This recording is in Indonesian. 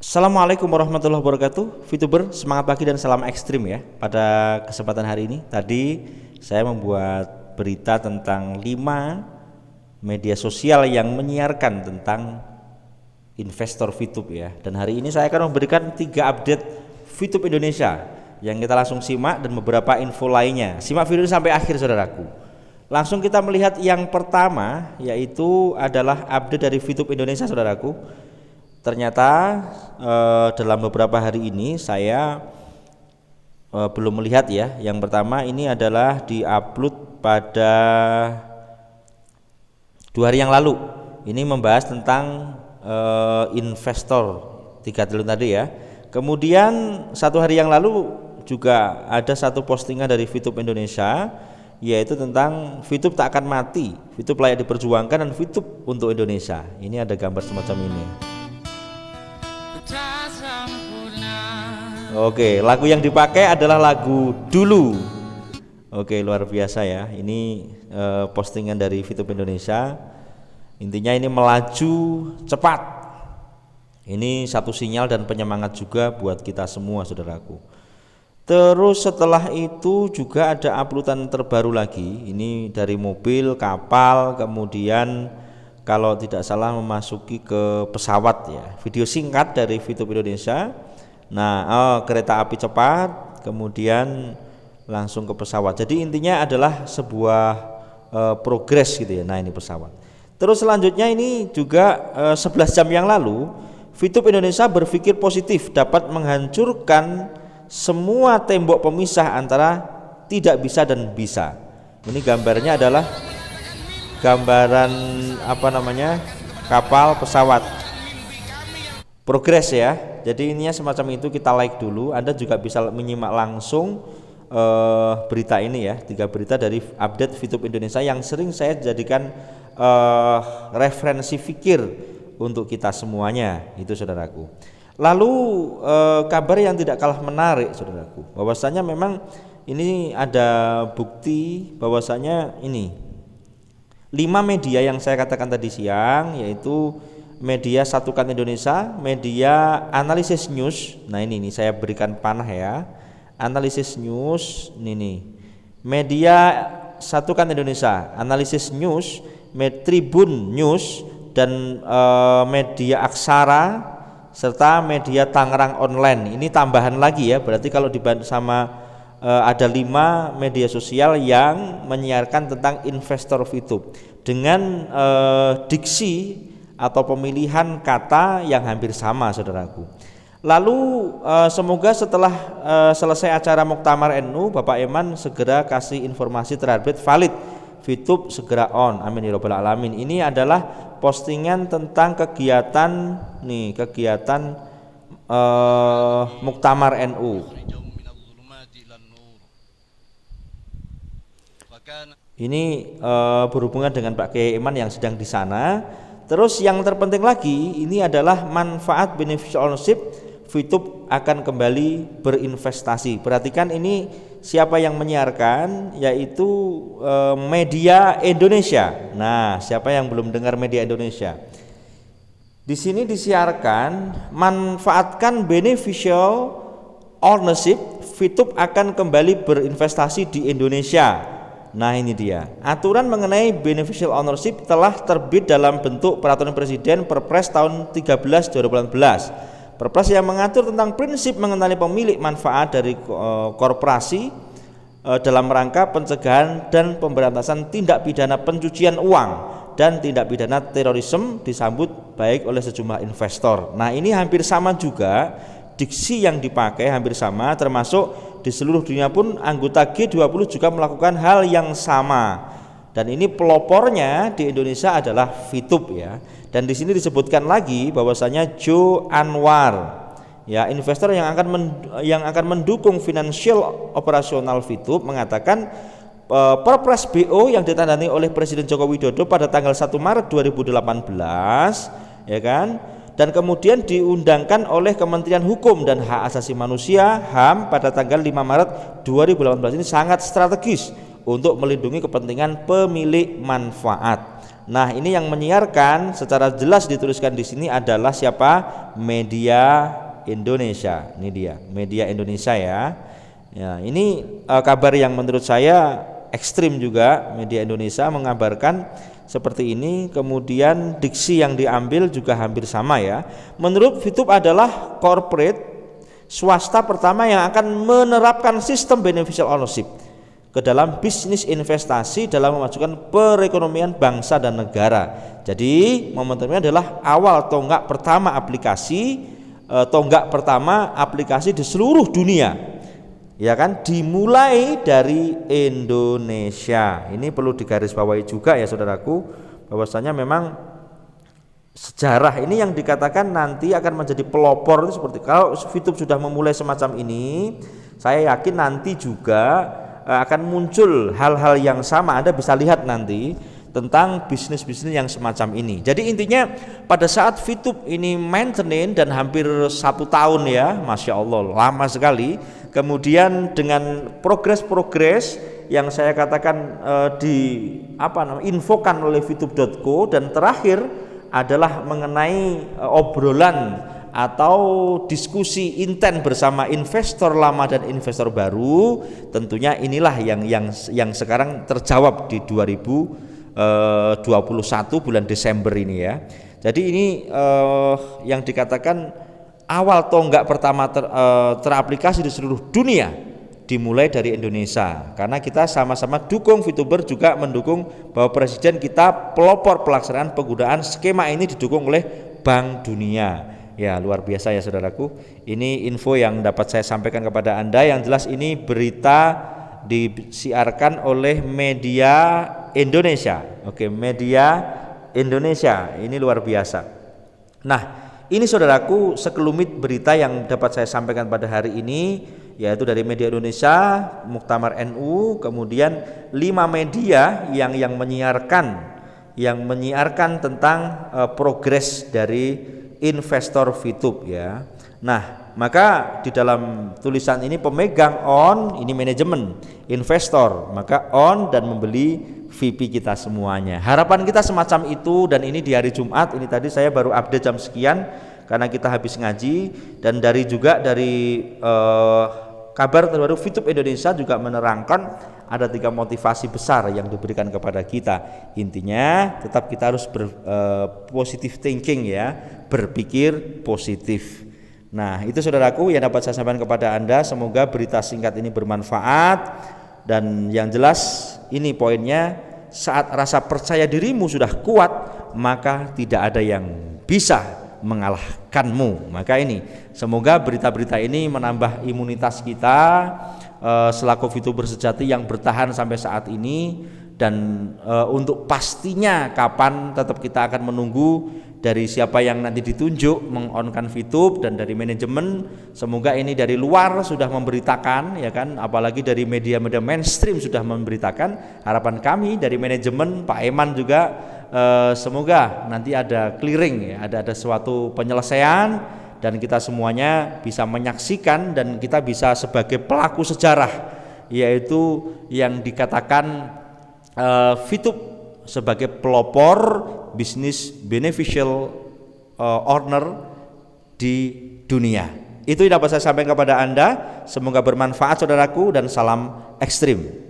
Assalamualaikum warahmatullahi wabarakatuh. VTuber, semangat pagi dan salam ekstrim ya. Pada kesempatan hari ini, tadi saya membuat berita tentang 5 media sosial yang menyiarkan tentang investor VTube ya. Dan hari ini saya akan memberikan 3 update VTube Indonesia yang kita langsung simak dan beberapa info lainnya. Simak video ini sampai akhir saudaraku. Langsung kita melihat yang pertama, yaitu adalah update dari VTube Indonesia saudaraku. Ternyata dalam beberapa hari ini saya belum melihat ya. Yang pertama ini adalah diupload pada 2 hari yang lalu. Ini membahas tentang investor 3 triliun tadi ya. Kemudian 1 hari yang lalu juga ada satu postingan dari VTube Indonesia, yaitu tentang VTube tak akan mati, VTube layak diperjuangkan, dan VTube untuk Indonesia. Ini ada gambar semacam ini. Oke, lagu yang dipakai adalah lagu Dulu. Oke, luar biasa ya. Ini postingan dari VTube Indonesia. Intinya ini melaju cepat. Ini satu sinyal dan penyemangat juga buat kita semua saudaraku. Terus setelah itu juga ada uploadan terbaru lagi. Ini dari mobil, kapal, kemudian kalau tidak salah memasuki ke pesawat ya. Video singkat dari VTube Indonesia. Nah, kereta api cepat, kemudian langsung ke pesawat. Jadi intinya adalah sebuah progres gitu ya. Nah, ini pesawat. Terus selanjutnya ini juga 11 jam yang lalu VTube Indonesia berpikir positif dapat menghancurkan semua tembok pemisah antara tidak bisa dan bisa. Ini gambarnya adalah gambaran kapal pesawat progres ya. Jadi ininya semacam itu, kita like dulu. Anda juga bisa menyimak langsung berita ini ya, 3 berita dari update VTube Indonesia yang sering saya jadikan referensi fikir untuk kita semuanya itu saudaraku. Lalu kabar yang tidak kalah menarik saudaraku, bahwasanya memang ini ada bukti bahwasanya ini 5 media yang saya katakan tadi siang, yaitu media Satukan Indonesia, media Analisis News. Nah ini saya berikan panah ya, Analisis News ini media Satukan Indonesia, Analisis News, Tribun News, dan media Aksara, serta media Tangerang Online. Ini tambahan lagi ya, berarti kalau dibantu sama ada 5 media sosial yang menyiarkan tentang investor VTube dengan diksi atau pemilihan kata yang hampir sama saudaraku. Lalu semoga setelah selesai acara Muktamar NU, Bapak Eman segera kasih informasi terupdate valid VTube segera on, amin ya rabbal alamin. Ini adalah postingan tentang kegiatan Muktamar NU. Ini berhubungan dengan Pak Kiai Iman yang sedang di sana. Terus yang terpenting lagi ini adalah manfaat beneficial ownership, VTube akan kembali berinvestasi. Perhatikan ini siapa yang menyiarkan, yaitu media Indonesia. Nah, siapa yang belum dengar media Indonesia? Di sini disiarkan manfaatkan beneficial ownership, VTube akan kembali berinvestasi di Indonesia. Nah ini dia, aturan mengenai beneficial ownership telah terbit dalam bentuk Peraturan Presiden Perpres tahun 13 2018. Perpres yang mengatur tentang prinsip mengenali pemilik manfaat dari korporasi dalam rangka pencegahan dan pemberantasan tindak pidana pencucian uang dan tindak pidana terorisme disambut baik oleh sejumlah investor. Nah ini hampir sama juga, diksi yang dipakai hampir sama, termasuk di seluruh dunia pun anggota G20 juga melakukan hal yang sama. Dan ini pelopornya di Indonesia adalah VTube ya. Dan di sini disebutkan lagi bahwasanya Joe Anwar ya, investor yang akan mendukung financial operasional VTube, mengatakan Perpres BO yang ditandani oleh Presiden Joko Widodo pada tanggal 1 Maret 2018 ya kan, dan kemudian diundangkan oleh Kementerian Hukum dan Hak Asasi Manusia HAM pada tanggal 5 Maret 2018 ini sangat strategis untuk melindungi kepentingan pemilik manfaat. Nah, ini yang menyiarkan secara jelas dituliskan di sini adalah siapa? Media Indonesia. Ini dia, Media Indonesia ya. Ya, ini kabar yang menurut saya ekstrim juga. Media Indonesia mengabarkan seperti ini, kemudian diksi yang diambil juga hampir sama ya. Menurut Fitup adalah corporate swasta pertama yang akan menerapkan sistem beneficial ownership ke dalam bisnis investasi dalam memajukan perekonomian bangsa dan negara. Jadi momentumnya adalah awal tonggak pertama aplikasi di seluruh dunia, ya kan, dimulai dari Indonesia. Ini perlu digarisbawahi juga ya saudaraku, bahwasanya memang sejarah ini yang dikatakan nanti akan menjadi pelopor itu seperti kalau Fitup sudah memulai semacam ini, saya yakin nanti juga akan muncul hal-hal yang sama. Anda bisa lihat nanti tentang bisnis-bisnis yang semacam ini. Jadi intinya pada saat Fitup ini maintenance dan hampir 1 tahun ya, Masya Allah lama sekali. Kemudian dengan progres-progres yang saya katakan infokan oleh fitup.co, dan terakhir adalah mengenai obrolan atau diskusi intent bersama investor lama dan investor baru. Tentunya inilah yang sekarang terjawab di 2021 bulan Desember ini ya. Jadi ini yang dikatakan awal tonggak pertama teraplikasi di seluruh dunia dimulai dari Indonesia, karena kita sama-sama dukung, Fituber juga mendukung bahwa Presiden kita pelopor pelaksanaan penggunaan skema ini didukung oleh Bank Dunia. Ya, luar biasa ya saudaraku. Ini info yang dapat saya sampaikan kepada Anda. Yang jelas ini berita disiarkan oleh Media Indonesia. Oke, Media Indonesia. Ini luar biasa. Nah, ini saudaraku sekelumit berita yang dapat saya sampaikan pada hari ini, yaitu dari Media Indonesia, Muktamar NU, kemudian 5 media yang menyiarkan tentang progres dari investor Fitup ya. Nah, maka di dalam tulisan ini pemegang on, ini manajemen, investor, maka on dan membeli VP kita semuanya. Harapan kita semacam itu, dan ini di hari Jumat, ini tadi saya baru update jam sekian karena kita habis ngaji, dan dari kabar terbaru Fitup Indonesia juga menerangkan ada 3 motivasi besar yang diberikan kepada kita. Intinya tetap kita harus positive thinking ya, berpikir positif. Nah, itu saudaraku yang dapat saya sampaikan kepada Anda. Semoga berita singkat ini bermanfaat, dan yang jelas ini poinnya, saat rasa percaya dirimu sudah kuat, maka tidak ada yang bisa mengalahkanmu. Maka ini semoga berita-berita ini menambah imunitas kita selaku Fituber sejati yang bertahan sampai saat ini. Dan untuk pastinya kapan tetap kita akan menunggu dari siapa yang nanti ditunjuk mengonkan Fitup, dan dari manajemen semoga ini dari luar sudah memberitakan ya kan, apalagi dari media-media mainstream sudah memberitakan. Harapan kami dari manajemen Pak Eman juga semoga nanti ada clearing ya, ada suatu penyelesaian, dan kita semuanya bisa menyaksikan dan kita bisa sebagai pelaku sejarah, yaitu yang dikatakan Fitup sebagai pelopor bisnis beneficial owner di dunia. Itu yang dapat saya sampaikan kepada Anda. Semoga bermanfaat saudaraku, dan salam ekstrim.